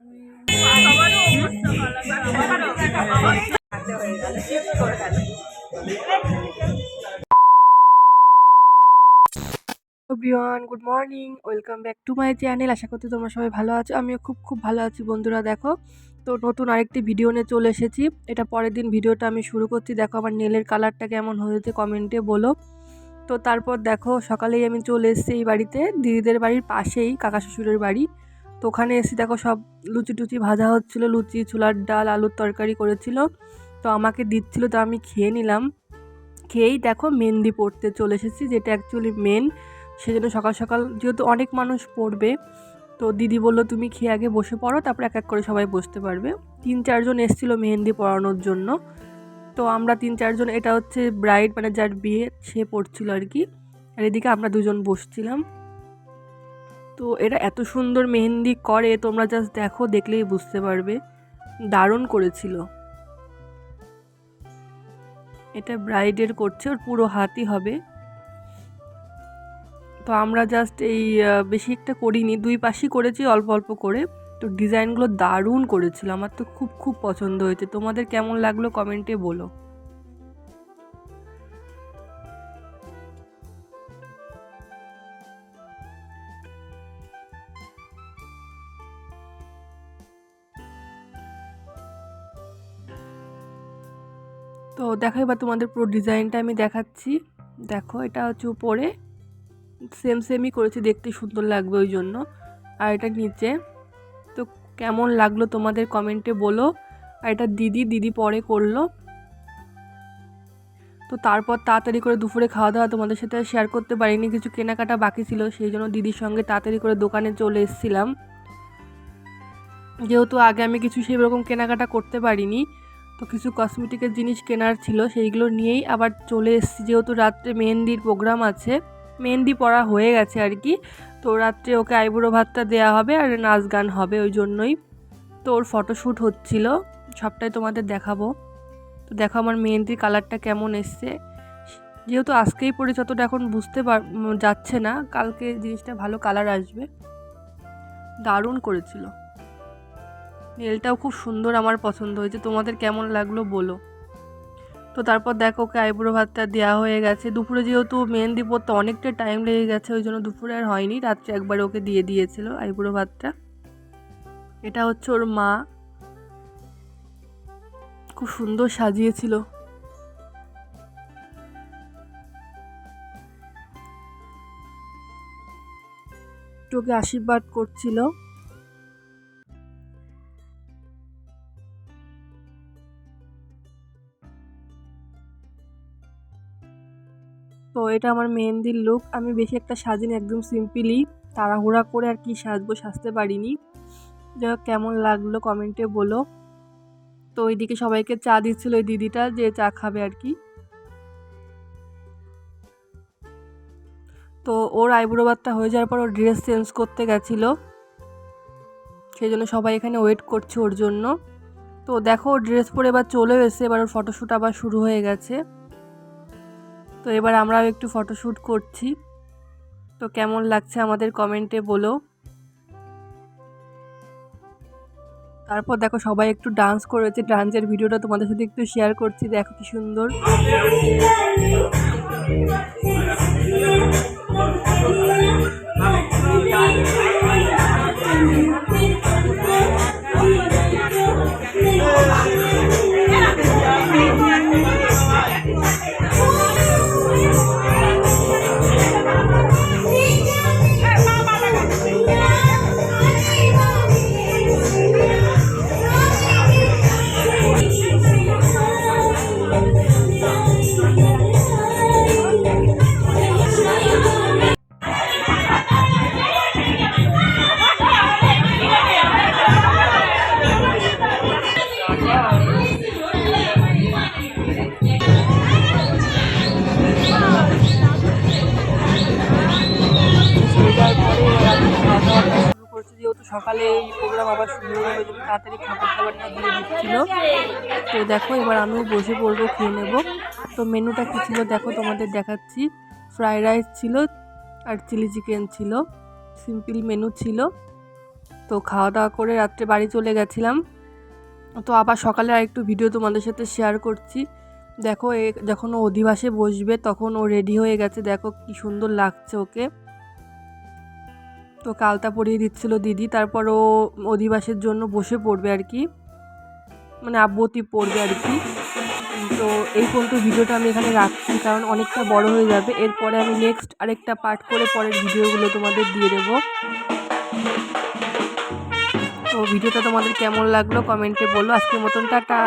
Everyone, good morning, welcome back to my channel. আশা করছি তোমরা সবাই ভালো আছো। আমিও খুব ভালো আছি বন্ধুরা। দেখো তো নতুন আরেকটি ভিডিও নিয়ে চলে এসেছি। এটা পরের দিন ভিডিওটা আমি শুরু করছি। দেখো আমার নেলের কালারটা কেমন হয়েছে কমেন্টে বলো। তো তারপর দেখো সকালেই আমি চলে এসেছি এই বাড়িতে, দিদিদের বাড়ির পাশেই কাকা শ্বশুরের বাড়ি। তো ওখানে এসে দেখো সব লুচি টুচি ভাজা হচ্ছিলো, লুচি, ছোলার ডাল, আলুর তরকারি করেছিল। তো আমাকে দিচ্ছিলো, তো আমি খেয়ে নিলাম। খেয়েই দেখো মেহেন্দি পড়তে চলে এসেছি, যেটা অ্যাকচুয়ালি মেন। সেজন্য সকাল সকাল যেহেতু অনেক মানুষ পড়বে, তো দিদি বললো তুমি খেয়ে আগে বসে পড়ো, তারপর এক এক করে সবাই বসতে পারবে। 3-4 জন এসেছিলো মেহেন্দি পড়ানোর জন্য। তো আমরা 3-4 জন, এটা হচ্ছে ব্রাইড মানে যার বিয়ে, সে পড়ছিল আর কি। আর এদিকে আমরা 2 জন বসছিলাম। তো এরা এত সুন্দর মেহেন্দি করে, তোমরা জাস্ট দেখো, দেখলেই বুঝতে পারবে। দারুণ করেছিল। এটা ব্রাইডের করছে, ওর পুরো হাতই হবে। তো আমরা জাস্ট এই বেশি একটা করিনি, 2 পাশই করেছি অল্প অল্প করে। তো ডিজাইনগুলো দারুণ করেছিল, আমার তো খুব পছন্দ হয়েছে। তোমাদের কেমন লাগলো কমেন্টে বলো। তো দেখো এবার তোমাদের পুরো ডিজাইনটা আমি দেখাচ্ছি। দেখো এটা হচ্ছে উপরে সেমই করেছি, দেখতে সুন্দর লাগবে ওই জন্য। আর এটা নিচে। তো কেমন লাগলো তোমাদের কমেন্টে বলো। আর এটা দিদি পরে করলো। তো তারপর তাড়াতাড়ি করে দুপুরে খাওয়া দাওয়া তোমাদের সাথে শেয়ার করতে পারিনি, কিছু কেনাকাটা বাকি ছিল, সেই জন্য দিদির সঙ্গে তাড়াতাড়ি করে দোকানে চলে এসেছিলাম। যেহেতু আগে আমি কিছু সেরকম কেনাকাটা করতে পারিনি, তো কিছু কসমেটিকের জিনিস কেনার ছিল, সেইগুলো নিয়েই আবার চলে এসেছি। যেহেতু রাত্রে মেহেন্দির প্রোগ্রাম আছে, মেহেন্দি পড়া হয়ে গেছে আর কি। তো রাত্রে ওকে আইবুড়ো ভাতটা দেওয়া হবে আর নাচ গান হবে, ওই জন্যই। তো ওর ফটোশ্যুট হচ্ছিল, সবটাই তোমাদের দেখাবো। তো দেখো আমার মেহেন্দির কালারটা কেমন এসছে। যেহেতু আজকেই পড়েছি, অতটা এখন বুঝতে যাচ্ছে না, কালকে জিনিসটা ভালো কালার আসবে। দারুণ করেছিল। নেলটাও খুব সুন্দর, আমার পছন্দ হয়েছে। তোমাদের কেমন লাগলো বলো। তো তারপর দেখো ওকে আইবুড়ো ভাতটা দেওয়া হয়ে গেছে। দুপুরে যেহেতু মেহেন্দি পড়তে অনেকটা টাইম লেগে গেছে, ওই জন্য দুপুরে আর হয়নি, রাত্রে একবারে ওকে দিয়ে দিয়েছিল আইবুড়ো ভাতটা। এটা হচ্ছে ওর মা, খুব সুন্দর সাজিয়েছিল। ওকে আশীর্বাদ করছিল। তো এটা আমার মেহেন্দির লুক। আমি বেশি একটা সাজিনি, একদম সিম্পলি, তাড়াহুড়া করে আর কি সাজতে পারিনি। যাই হোক কেমন লাগলো কমেন্টে বলো। তো ওইদিকে সবাইকে চা দিচ্ছিল ওই দিদিটা, যে চা খাবে আর কি। তো ওর আইবুড়ো ভাতটা হয়ে যাওয়ার পর ওর ড্রেস চেঞ্জ করতে গেছিলো, সেই জন্য সবাই এখানে ওয়েট করছে ওর জন্য। তো দেখো ওর ড্রেস পরে এবার চলেও এসে, এবার ওর ফটোশ্যুট আবার শুরু হয়ে গেছে। তো এবার আমরাও একটু ফটোশ্যুট করছি। তো কেমন লাগছে আমাদের কমেন্টে বলো। তারপর দেখো সবাই একটু ডান্স করেছে, ডান্সের ভিডিওটা তোমাদের সাথে একটু শেয়ার করছি। দেখো কি সুন্দর। যেহেতু সকালে এই প্রোগ্রাম আবার শুরু হয়ে গেল, তাড়াতাড়ি খাবার দাবারটা দিয়ে দিচ্ছিল। তো দেখো এবার আমিও বসে পড়বো, খেয়ে নেবো। তো মেনুটা কী ছিল দেখো, তোমাদের দেখাচ্ছি। ফ্রাইড রাইস ছিল আর চিলি চিকেন ছিল, সিম্পল মেনু ছিল। তো খাওয়া দাওয়া করে রাত্রে বাড়ি চলে গেছিলাম। তো আবার সকালে আরেকটু ভিডিও তোমাদের সাথে শেয়ার করছি। দেখো যখন ও অধিবাসে বসবে তখন ও রেডি হয়ে গেছে, দেখো কি সুন্দর লাগছে ওকে। তো কালতা পরিয়ে দিচ্ছিল দিদি, তারপর ও অধিবাসের জন্য বসে পড়বে আর কি, মানে আব্বতি পড়বে আর কি। তো এই পর্যন্ত ভিডিওটা আমি এখানে রাখছি, কারণ অনেকটা বড় হয়ে যাবে। এরপরে আমি নেক্সট আরেকটা পার্ট করে পরের ভিডিওগুলো তোমাদের দিয়ে দেবো। তো ভিডিওটা তোমাদের কেমন লাগলো কমেন্টে বলো। আজকের মতন টাটা।